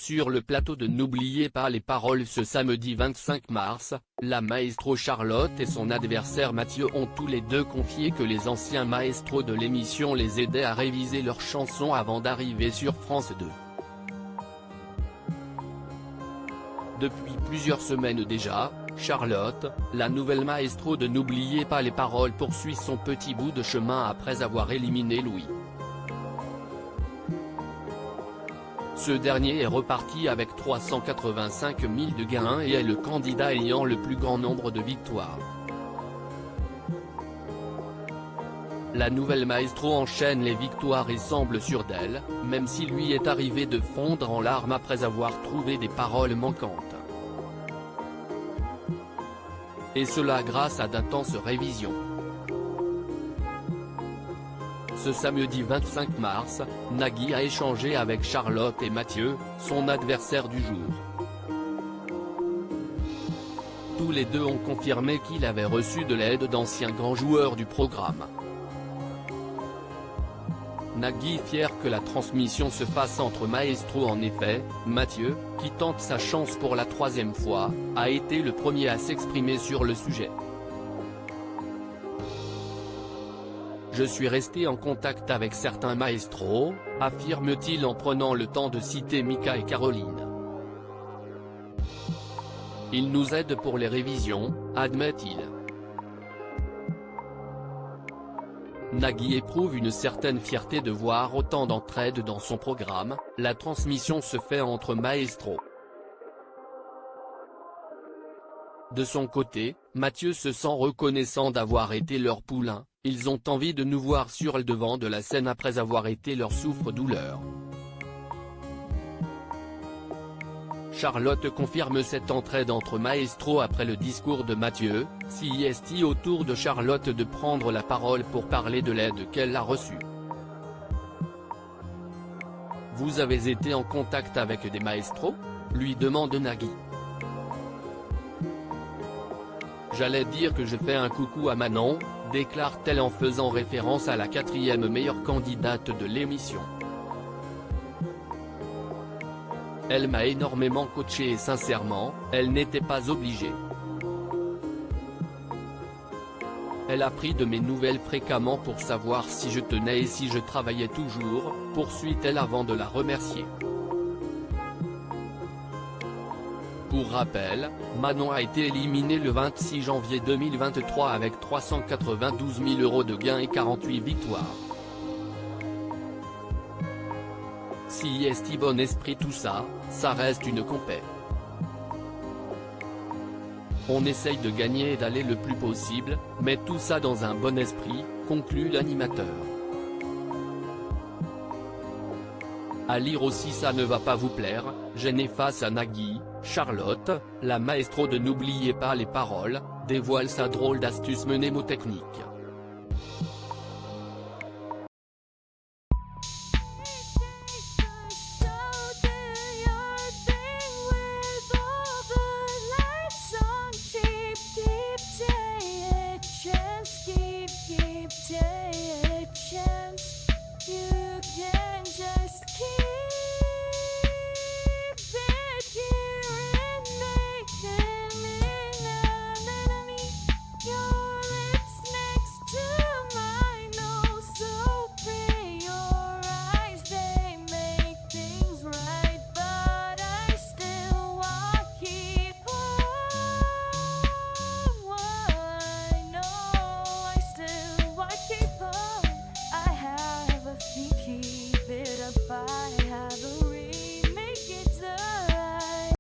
Sur le plateau de N'oubliez pas les paroles ce samedi 25 mars, la maestro Charlotte et son adversaire Mathieu ont tous les deux confié que les anciens maestros de l'émission les aidaient à réviser leurs chansons avant d'arriver sur France 2. Depuis plusieurs semaines déjà, Charlotte, la nouvelle maestro de N'oubliez pas les paroles poursuit son petit bout de chemin après avoir éliminé Louis. Ce dernier est reparti avec 385 000 de gains et est le candidat ayant le plus grand nombre de victoires. La nouvelle maestro enchaîne les victoires et semble sûre d'elle, même si lui est arrivé de fondre en larmes après avoir trouvé des paroles manquantes. Et cela grâce à d'intenses révisions. Ce samedi 25 mars, Nagui a échangé avec Charlotte et Mathieu, son adversaire du jour. Tous les deux ont confirmé qu'il avait reçu de l'aide d'anciens grands joueurs du programme. Nagui fier que la transmission se fasse entre maestros. En effet, Mathieu, qui tente sa chance pour la troisième fois, a été le premier à s'exprimer sur le sujet. Je suis resté en contact avec certains maestros, affirme-t-il en prenant le temps de citer Mika et Caroline. Ils nous aident pour les révisions, admet-il. Nagui éprouve une certaine fierté de voir autant d'entraide dans son programme, la transmission se fait entre maestros. De son côté, Mathieu se sent reconnaissant d'avoir été leur poulain, ils ont envie de nous voir sur le devant de la scène après avoir été leur souffre-douleur. Charlotte confirme cette entraide entre maestros après le discours de Mathieu, CIST autour de Charlotte de prendre la parole pour parler de l'aide qu'elle a reçue. Vous avez été en contact avec des maestros ? Lui demande Nagui. J'allais dire que je fais un coucou à Manon, déclare-t-elle en faisant référence à la 4e meilleure candidate de l'émission. Elle m'a énormément coaché et sincèrement, elle n'était pas obligée. Elle a pris de mes nouvelles fréquemment pour savoir si je tenais et si je travaillais toujours, poursuit-elle avant de la remercier. Pour rappel, Manon a été éliminée le 26 janvier 2023 avec 392 000 € de gains et 48 victoires. Si est bon esprit tout ça, ça reste une compète. On essaye de gagner et d'aller le plus possible, mais tout ça dans un bon esprit, conclut l'animateur. À lire aussi ça ne va pas vous plaire, gêné face à Nagui, Charlotte, la maestro de N'oubliez pas les paroles, dévoile sa drôle d'astuce mnémotechnique.